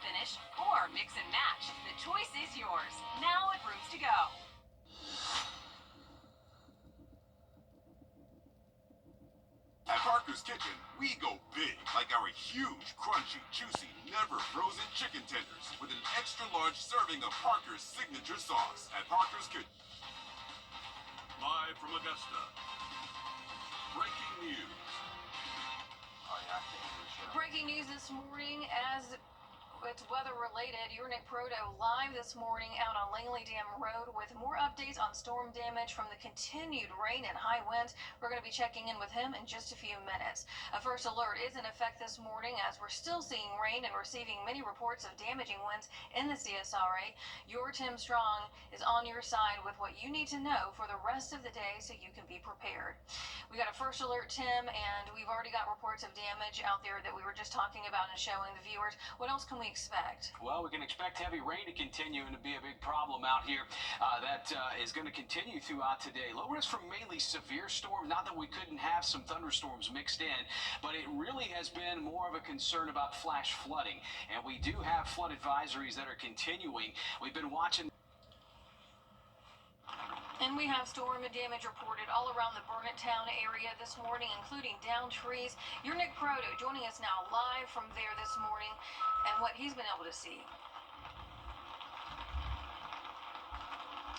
finish, or mix and match. The choice is yours. Now at Rooms to Go. At Parker's Kitchen, we go big, like our huge, crunchy, juicy, never frozen chicken tenders with an extra large serving of Parker's signature sauce. At Parker's Kitchen. Live from Augusta. Breaking news. Breaking news this morning as it's weather related. Nick Wrdw live this morning out on Langley Dam Road with more updates on storm damage from the continued rain and high winds. We're going to be checking in with him in just a few minutes. A first alert is in effect this morning as we're still seeing rain and receiving many reports of damaging winds in the CSRA. Your Tim Strong is on your side with what you need to know for the rest of the day so you can be prepared. We got a first alert, Tim, and we've already got reports of damage out there that we were just talking about and showing the viewers. What else can we expect? Well, we can expect heavy rain to continue and to be a big problem out here. That is going to continue throughout today. Low risk from mainly severe storms. Not that we couldn't have some thunderstorms mixed in, but it really has been more of a concern about flash flooding. And we do have flood advisories that are continuing. We've been watching. And we have storm damage reported all around the Burnettown area this morning, including downed trees. Nick Wrdw joining us now live from there this morning and what he's been able to see.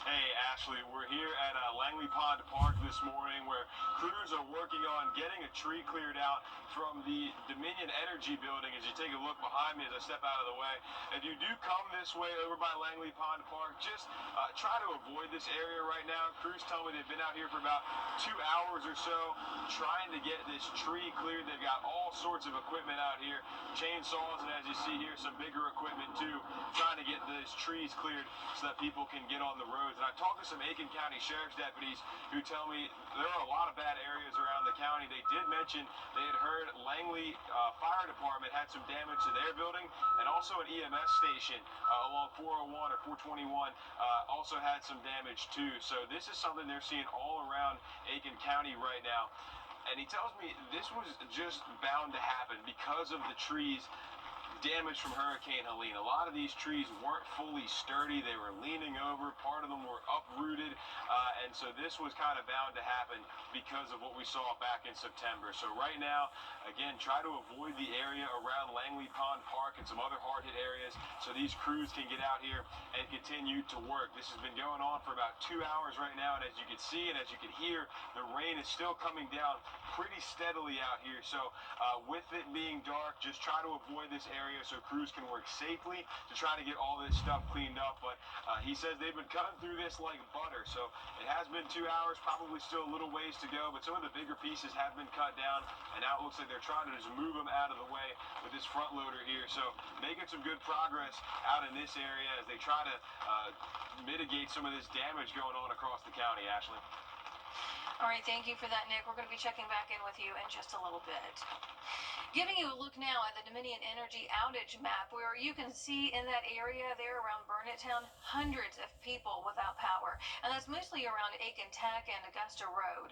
Hey, Ashley, we're here at Langley Pond Park this morning where crews are working on getting a tree cleared out from the Dominion Energy building. As you take a look behind me as I step out of the way, if you do come this way over by Langley Pond Park, just try to avoid this area right now. Crews tell me they've been out here for about 2 hours or so trying to get this tree cleared. They've got all sorts of equipment out here, chainsaws, and as you see here, some bigger equipment too, trying to get these trees cleared so that people can get on the roads. And I talked to some Aiken County Sheriff's deputies who tell me there are a lot of bad areas around the county. They did mention they had heard Langley Fire Department had some damage to their building, and also an EMS station along 401 or 421 also had some damage too. So this is something they're seeing all around Aiken County right now. And he tells me this was just bound to happen because of the trees damage from Hurricane Helene. A lot of these trees weren't fully sturdy. They were leaning over. Part of them were uprooted. And so this was kind of bound to happen because of what we saw back in September. So right now, again, try to avoid the area around Langley Pond Park and some other hard-hit areas so these crews can get out here and continue to work. This has been going on for about 2 hours right now, and as you can see and as you can hear, the rain is still coming down pretty steadily out here. So with it being dark, just try to avoid this area so crews can work safely to try to get all this stuff cleaned up. But he says they've been cutting through this like butter. So it has been 2 hours, probably still a little ways to go, but some of the bigger pieces have been cut down, and now it looks like they're trying to just move them out of the way with this front loader here. So making some good progress out in this area as they try to mitigate some of this damage going on across the county, Ashley. All right, thank you for that, Nick. We're going to be checking back in with you in just a little bit. Giving you a look now at the Dominion Energy outage map, where you can see in that area there around Burnettown, hundreds of people without power. And that's mostly around Aiken Tech and Augusta Road.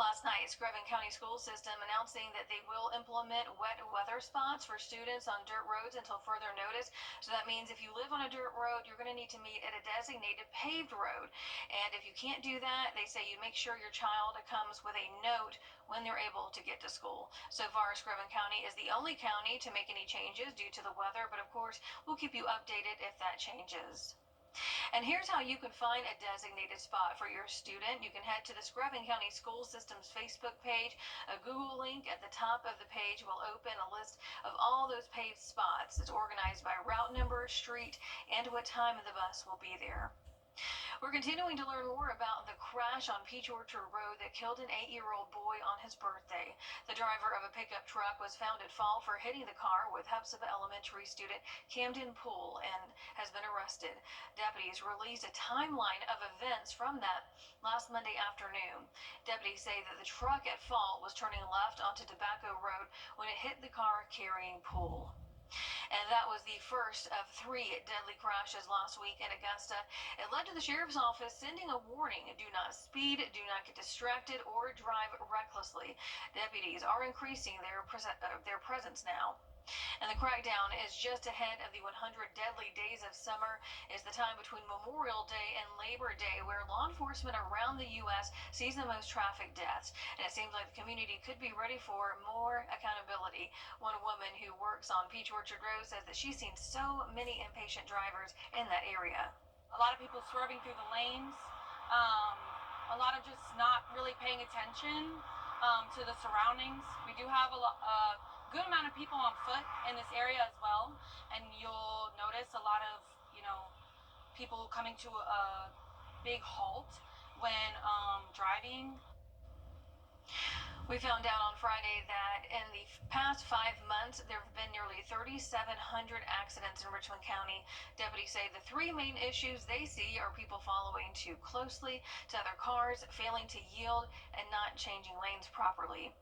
Last night, Screven County School System announcing that they will implement wet weather spots for students on dirt roads until further notice. So that means if you live on a dirt road, you're going to need to meet at a designated paved road. And if you can't do that, they say you make sure your child comes with a note when they're able to get to school. So far, Screven County is the only county to make any changes due to the weather, but of course, we'll keep you updated if that changes. And here's how you can find a designated spot for your student. You can head to the Screven County School System's Facebook page. A Google link at the top of the page will open a list of all those paved spots. It's organized by route number, street, and what time of the bus will be there. We're continuing to learn more about the crash on Peach Orchard Road that killed an 8-year-old boy on his birthday. The driver of a pickup truck was found at fault for hitting the car with Hepzibah Elementary student Camden Poole and has been arrested. Deputies released a timeline of events from that last Monday afternoon. Deputies say that the truck at fault was turning left onto Tobacco Road when it hit the car carrying Poole. And that was the first of 3 deadly crashes last week in Augusta. It led to the sheriff's office sending a warning: do not speed, do not get distracted, or drive recklessly. Deputies are increasing their presence now. And the crackdown is just ahead of the 100 deadly days of summer. It's the time between Memorial Day and Labor Day where law enforcement around the U.S. sees the most traffic deaths. And it seems like the community could be ready for more accountability. One woman who works on Peach Orchard Road says that she's seen so many impatient drivers in that area. A lot of people swerving through the lanes, a lot of just not really paying attention to the surroundings. We do have a good amount of people on foot in this area as well, and you'll notice a lot of people coming to a big halt when driving. We found out on Friday that in the past 5 months, there have been nearly 3,700 accidents in Richmond County. Deputies say the three main issues they see are people following too closely to other cars, failing to yield, and not changing lanes properly.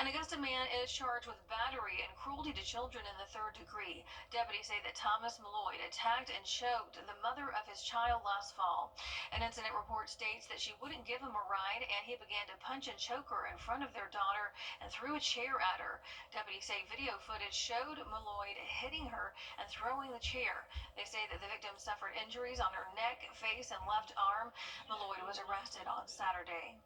An Augusta man is charged with battery and cruelty to children in the 3rd degree. Deputies say that Thomas Malloy attacked and choked the mother of his child last fall. An incident report states that she wouldn't give him a ride and he began to punch and choke her in front of their daughter and threw a chair at her. Deputies say video footage showed Malloy hitting her and throwing the chair. They say that the victim suffered injuries on her neck, face, and left arm. Malloy was arrested on Saturday.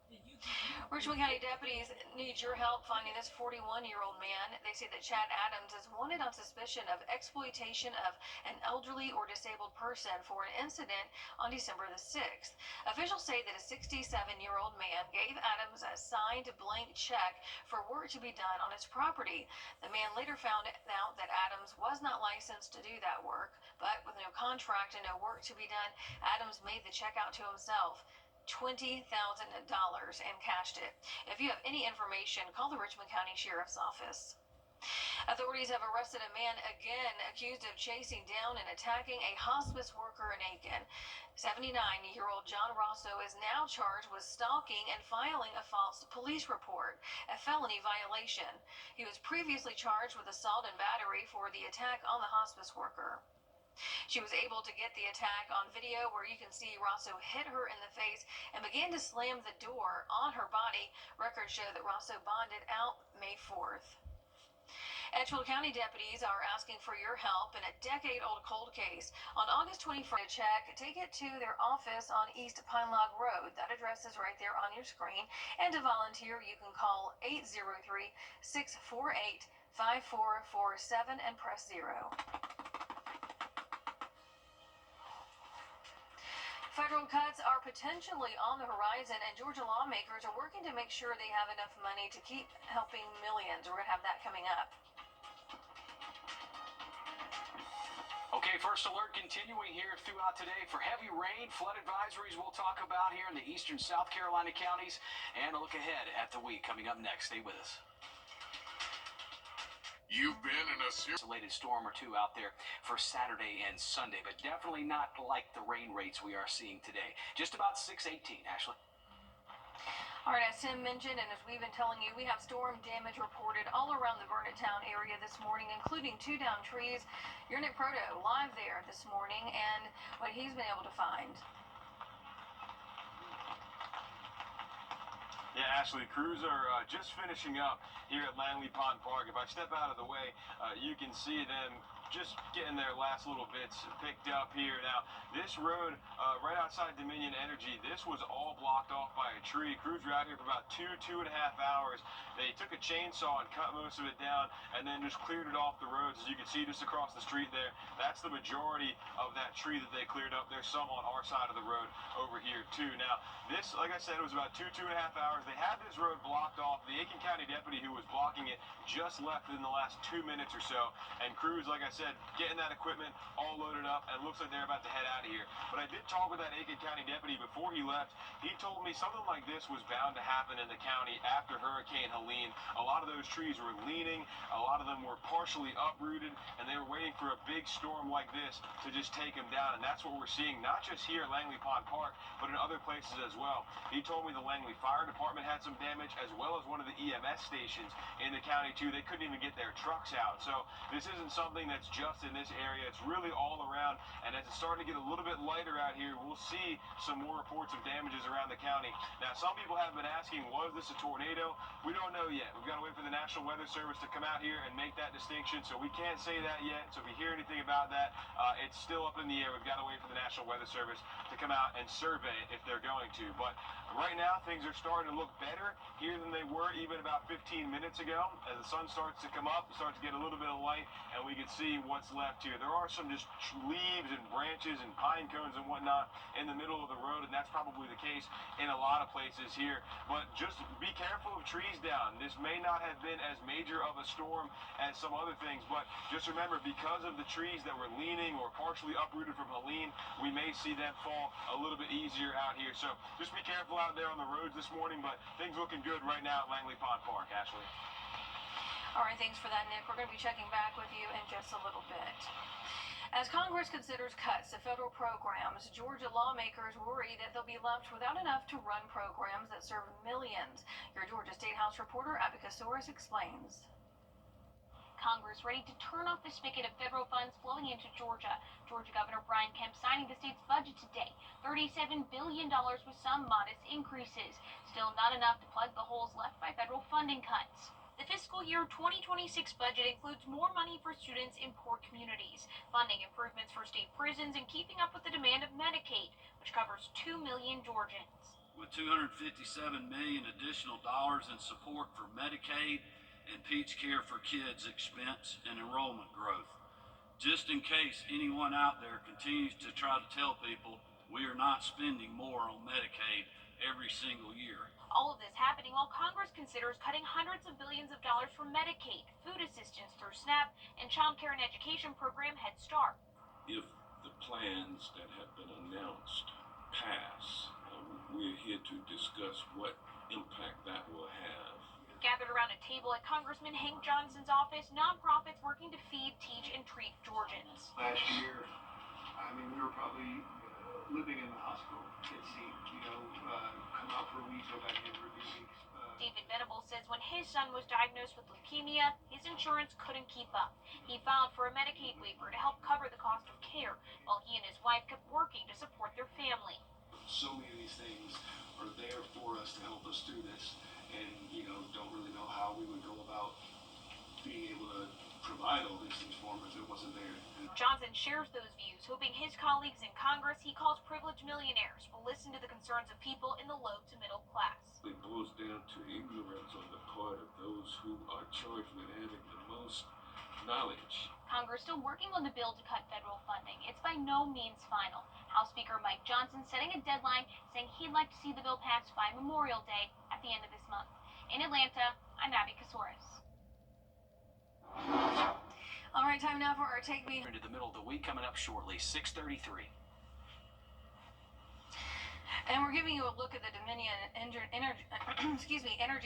Richmond County deputies need your help finding this 41-year-old man. They say that Chad Adams is wanted on suspicion of exploitation of an elderly or disabled person for an incident on December the 6th. Officials say that a 67-year-old man gave Adams a signed blank check for work to be done on his property. The man later found out that Adams was not licensed to do that work, but with no contract and no work to be done, Adams made the check out to himself. $20,000 and cashed it. If you have any information, call the Richmond County Sheriff's Office. Authorities have arrested a man again accused of chasing down and attacking a hospice worker in Aiken. 79-year-old John Rosso is now charged with stalking and filing a false police report, a felony violation. He was previously charged with assault and battery for the attack on the hospice worker. She was able to get the attack on video where you can see Rosso hit her in the face and began to slam the door on her body. Records show that Rosso bonded out May 4th. Edgefield County deputies are asking for your help in a decade-old cold case. On August 21st, take it to their office on East Pine Log Road. That address is right there on your screen. And to volunteer, you can call 803-648-5447 and press 0. Federal cuts are potentially on the horizon, and Georgia lawmakers are working to make sure they have enough money to keep helping millions. We're going to have that coming up. Okay, first alert continuing here throughout today for heavy rain, flood advisories we'll talk about here in the eastern South Carolina counties, and a look ahead at the week coming up next. Stay with us. You've been in a serious Isolated storm or two out there for Saturday and Sunday, but definitely not like the rain rates we are seeing today. Just about 618, Ashley. All right, as Tim mentioned, and as we've been telling you, we have storm damage reported all around the Burnettown area this morning, including 2 downed trees. Your Nick Proto live there this morning, and what he's been able to find. Yeah, Ashley, crews are just finishing up here at Langley Pond Park. If I step out of the way, you can see them just getting their last little bits picked up here. Now, this road right outside Dominion Energy, this was all blocked off by a tree. Crews were out here for about 2.5 hours. They took a chainsaw and cut most of it down and then just cleared it off the roads. As you can see just across the street there, that's the majority of that tree that they cleared up. There's some on our side of the road over here too. Now, this, like I said, it was about 2.5 hours. They had this road blocked off. The Aiken County deputy who was blocking it just left in the last 2 minutes or so. And crews, like I said, getting that equipment all loaded up, and looks like they're about to head out of here. But I did talk with that Aiken County deputy before he left. He told me something like this was bound to happen in the county after Hurricane Helene. A lot of those trees were leaning, a lot of them were partially uprooted, and they were waiting for a big storm like this to just take them down, and that's what we're seeing, not just here at Langley Pond Park, but in other places as well. He told me the Langley Fire Department had some damage, as well as one of the EMS stations in the county too. They couldn't even get their trucks out. So this isn't something that's just in this area. It's really all around, and as it's starting to get a little bit lighter out here, we'll see some more reports of damages around the county. Now, some people have been asking, was this a tornado? We don't know yet. We've got to wait for the National Weather Service to come out here and make that distinction, so we can't say that yet. So if you hear anything about that, it's still up in the air. We've got to wait for the National Weather Service to come out and survey it if they're going to. But right now, things are starting to look better here than they were even about 15 minutes ago. As the sun starts to come up, it starts to get a little bit of light, and we can see what's left here. There are some just leaves and branches and pine cones and whatnot in the middle of the road, and that's probably the case in a lot of places here. But just be careful of trees down. This may not have been as major of a storm as some other things, but just remember, because of the trees that were leaning or partially uprooted from Helene, we may see them fall a little bit easier out here. So just be careful out there on the roads this morning, but things looking good right now at Langley Pond Park. Ashley. All right, thanks for that, Nick. We're going to be checking back with you in just a little bit. As Congress considers cuts to federal programs, Georgia lawmakers worry that they'll be left without enough to run programs that serve millions. Your Georgia State House reporter, Abby Soros, explains. Congress ready to turn off the spigot of federal funds flowing into Georgia. Georgia Governor Brian Kemp signing the state's budget today. $37 billion with some modest increases. Still not enough to plug the holes left by federal funding cuts. The fiscal year 2026 budget includes more money for students in poor communities, funding improvements for state prisons, and keeping up with the demand of Medicaid, which covers 2 million Georgians. With $257 million additional dollars in support for Medicaid and Peach Care for Kids expense and enrollment growth. Just in case anyone out there continues to try to tell people we are not spending more on Medicaid every single year. All of this happening while Congress considers cutting hundreds of billions of dollars from Medicaid, food assistance through SNAP, and child care and education program Head Start. If the plans that have been announced pass, we're here to discuss what impact that will have. Gathered around a table at Congressman Hank Johnson's office, nonprofits working to feed, teach, and treat Georgians. Last year, we were probably living in the hospital. It seemed, come out for a week, go back in for a few weeks. David Venable says when his son was diagnosed with leukemia, his insurance couldn't keep up. He filed for a Medicaid waiver to help cover the cost of care, while he and his wife kept working to support their family. So many of these things are there for us to help us through this, and don't really know how we would go about being able to provide all these things for them if it wasn't there. Johnson shares those views, hoping his colleagues in Congress he calls privileged millionaires will listen to the concerns of people in the low to middle class. It boils down to ignorance on the part of those who are charged with having the most knowledge. Congress still working on the bill to cut federal funding. It's by no means final. House Speaker Mike Johnson setting a deadline, saying he'd like to see the bill passed by Memorial Day at the end of this month. In Atlanta, I'm Abby Soros. All right, time now for our Take Me Into the middle of the week coming up shortly, 6:33. And we're giving you a look at the Dominion energy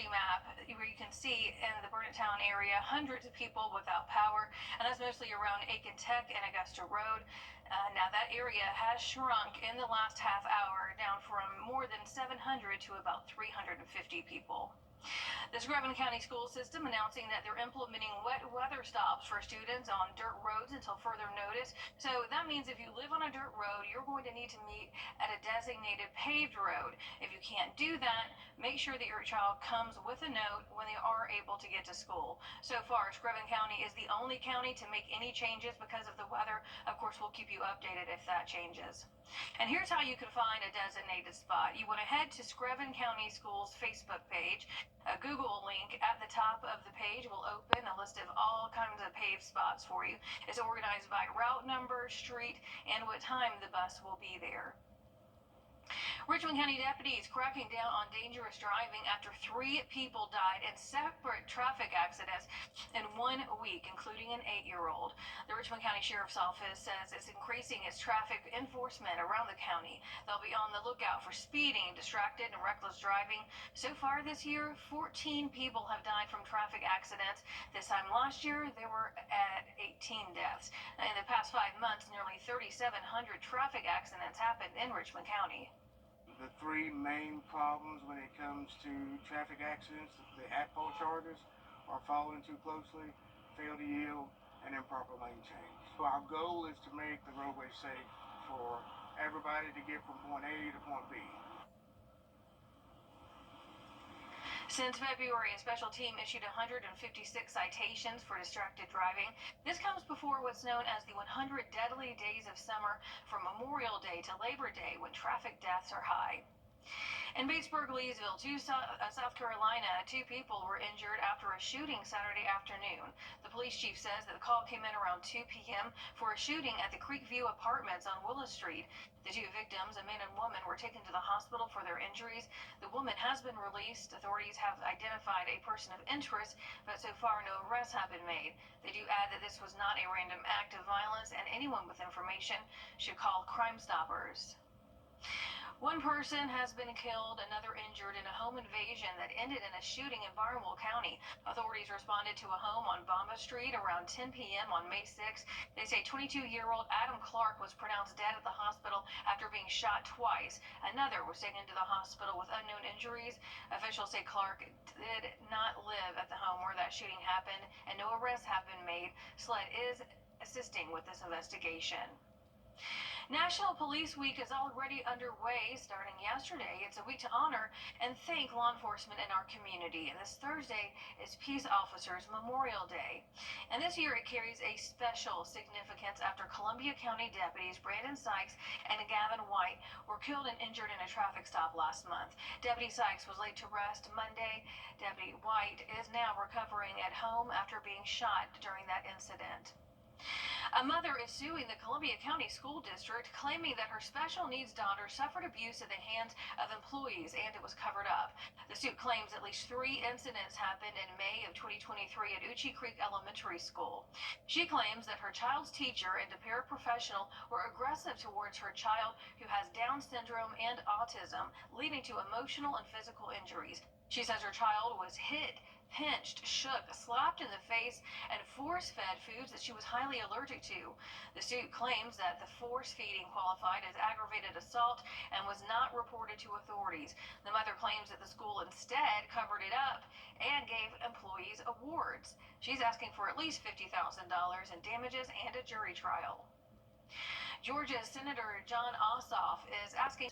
map, where you can see in the Burnettown area hundreds of people without power, and that's mostly around Aiken Tech and Augusta Road. Now that area has shrunk in the last half hour, down from more than 700 to about 350 people. The Screven County School System announcing that they're implementing wet weather stops for students on dirt roads until further notice. So that means if you live on a dirt road, you're going to need to meet at a designated paved road. If you can't do that, make sure that your child comes with a note when they are able to get to school. So far, Screven County is the only county to make any changes because of the weather. Of course, we'll keep you updated if that changes. And here's how you can find a designated spot. You want to head to Screven County Schools Facebook page. A Google link at the top of the page will open a list of all kinds of paved spots for you. It's organized by route number, street, and what time the bus will be there. Richmond County deputies cracking down on dangerous driving after 3 people died in separate traffic accidents in 1 week, including an 8-year-old. The Richmond County Sheriff's Office says it's increasing its traffic enforcement around the county. They'll be on the lookout for speeding, distracted, and reckless driving. So far this year, 14 people have died from traffic accidents. This time last year, they were at 18 deaths. In the past 5 months, nearly 3,700 traffic accidents happened in Richmond County. The three main problems when it comes to traffic accidents, the at-fault charges, are following too closely, fail to yield, and improper lane change. So our goal is to make the roadway safe for everybody to get from point A to point B. Since February, a special team issued 156 citations for distracted driving. This comes before what's known as the 100 deadly days of summer, from Memorial Day to Labor Day, when traffic deaths are high. In Batesburg, Leesville, South Carolina, 2 people were injured after a shooting Saturday afternoon. The police chief says that the call came in around 2 p.m. for a shooting at the Creekview Apartments on Willow Street. The 2 victims, a man and woman, were taken to the hospital for their injuries. The woman has been released. Authorities have identified a person of interest, but so far no arrests have been made. They do add that this was not a random act of violence, and anyone with information should call Crime Stoppers. 1 person has been killed, another injured in a home invasion that ended in a shooting in Barnwell County. Authorities responded to a home on Bomba Street around 10 p.m. on May 6. They say 22-year-old Adam Clark was pronounced dead at the hospital after being shot twice. Another was taken to the hospital with unknown injuries. Officials say Clark did not live at the home where that shooting happened, and no arrests have been made. SLED is assisting with this investigation. National Police Week is already underway. Starting yesterday, it's a week to honor and thank law enforcement in our community. And this Thursday is Peace Officers Memorial Day. And this year it carries a special significance after Columbia County deputies Brandon Sykes and Gavin White were killed and injured in a traffic stop last month. Deputy Sykes was laid to rest Monday. Deputy White is now recovering at home after being shot during that incident. A mother is suing the Columbia County School District, claiming that her special needs daughter suffered abuse at the hands of employees and it was covered up. The suit claims at least 3 incidents happened in May of 2023 at Uchee Creek Elementary School. She claims that her child's teacher and a paraprofessional were aggressive towards her child, who has Down syndrome and autism, leading to emotional and physical injuries. She says her child was hit, pinched, shook, slapped in the face, and force-fed foods that she was highly allergic to. The suit claims that the force feeding qualified as aggravated assault and was not reported to authorities. The mother claims that the school instead covered it up and gave employees awards. She's asking for at least $50,000 in damages and a jury trial. Georgia's Senator John Ossoff is asking.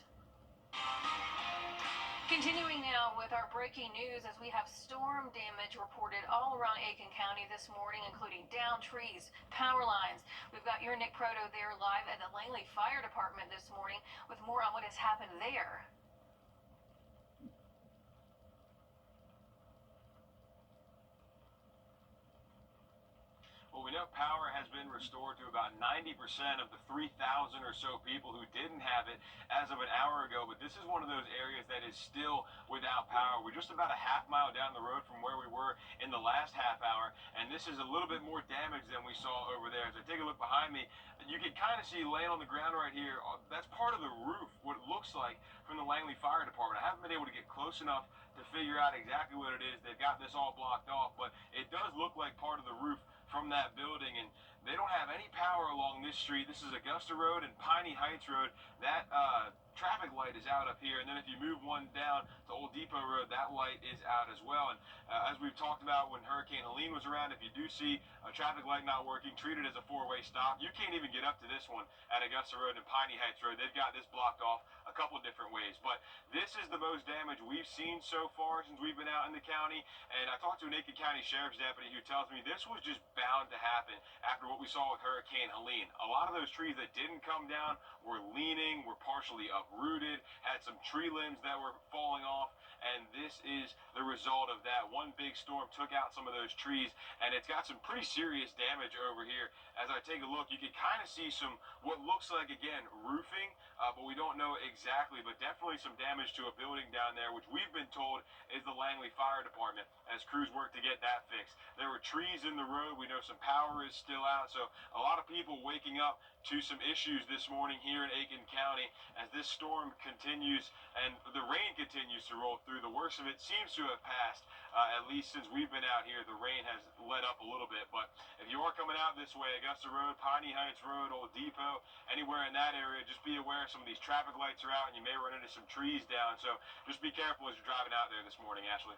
Continuing now with our breaking news, as we have storm damage reported all around Aiken County this morning, including downed trees, power lines. We've got your Nick Proto there live at the Langley Fire Department this morning with more on what has happened there. Well, we know power has been restored to about 90% of the 3,000 or so people who didn't have it as of an hour ago, but this is one of those areas that is still without power. We're just about a half mile down the road from where we were in the last half hour, and this is a little bit more damage than we saw over there. As I take a look behind me, you can kind of see laying on the ground right here, that's part of the roof, what it looks like from the Langley Fire Department. I haven't been able to get close enough to figure out exactly what it is. They've got this all blocked off, but it does look like part of the roof from that building, and they don't have any power along this street. This is Augusta Road and Piney Heights Road. That traffic light is out up here, and then if you move one down to Old Depot Road, that light is out as well. And as we've talked about when Hurricane Helene was around, if you do see a traffic light not working, treat it as a 4-way stop. You can't even get up to this one at Augusta Road and Piney Heights Road. They've got this blocked off a couple of different ways, but this is the most damage we've seen so far since we've been out in the county. And I talked to an Aiken County Sheriff's deputy who tells me this was just bound to happen after what we saw with Hurricane Helene. A lot of those trees that didn't come down were leaning, were partially uprooted, had some tree limbs that were falling off, and this is the result of that. One big storm took out some of those trees, and it's got some pretty serious damage over here. As I take a look, you can kind of see some, what looks like, again, roofing, but we don't know exactly exactly, but definitely some damage to a building down there, which we've been told is the Langley Fire Department, as crews work to get that fixed. There were trees in the road. We know some power is still out, so a lot of people waking up to some issues this morning here in Aiken County as this storm continues and the rain continues to roll through. The worst of it seems to have passed, at least since we've been out here. The rain has let up a little bit, but if you are coming out this way, Augusta Road, Piney Heights Road, Old Depot, anywhere in that area, just be aware some of these traffic lights are out and you may run into some trees down, so just be careful as you're driving out there this morning, Ashley.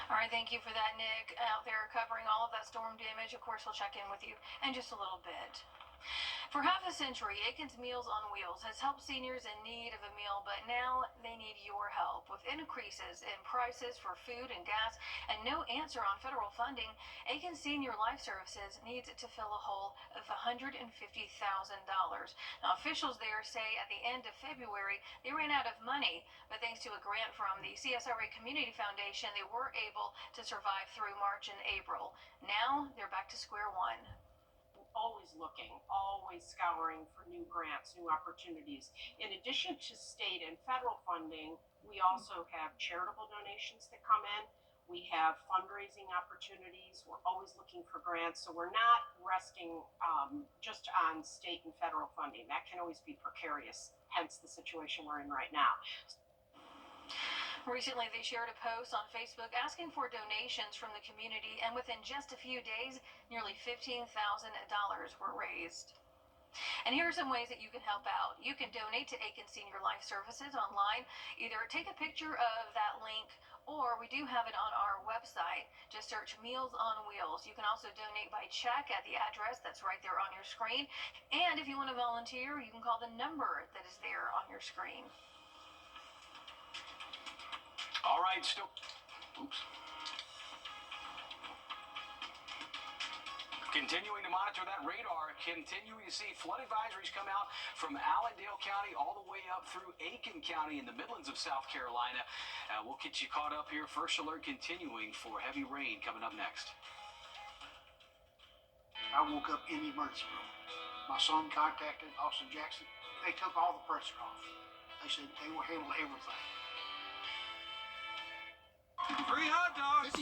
All right, thank you for that, Nick, out there covering all of that storm damage. Of course, we'll check in with you in just a little bit. For half a century, Aiken's Meals on Wheels has helped seniors in need of a meal, but now they need your help. With increases in prices for food and gas and no answer on federal funding, Aiken Senior Life Services needs to fill a hole of $150,000. Now, officials there say at the end of February, they ran out of money, but thanks to a grant from the CSRA Community Foundation, they were able to survive through March and April. Now, they're back to square one. Always looking, always scouring for new grants, new opportunities. In addition to state and federal funding, we also have charitable donations that come in. We have fundraising opportunities. We're always looking for grants, so we're not resting just on state and federal funding. That can always be precarious, hence the situation we're in right now. Recently, they shared a post on Facebook asking for donations from the community, and within just a few days, nearly $15,000 were raised. And here are some ways that you can help out. You can donate to Aiken Senior Life Services online. Either take a picture of that link, or we do have it on our website. Just search Meals on Wheels. You can also donate by check at the address that's right there on your screen. And if you want to volunteer, you can call the number that is there on your screen. All right, still. Oops. Continuing to monitor that radar, continuing to see flood advisories come out from Allendale County all the way up through Aiken County in the Midlands of South Carolina. We'll get you caught up here. First alert continuing for heavy rain coming up next. I woke up in the emergency room. My son contacted Austin Jackson. They took all the pressure off. They said they will handle everything. Free hot dogs.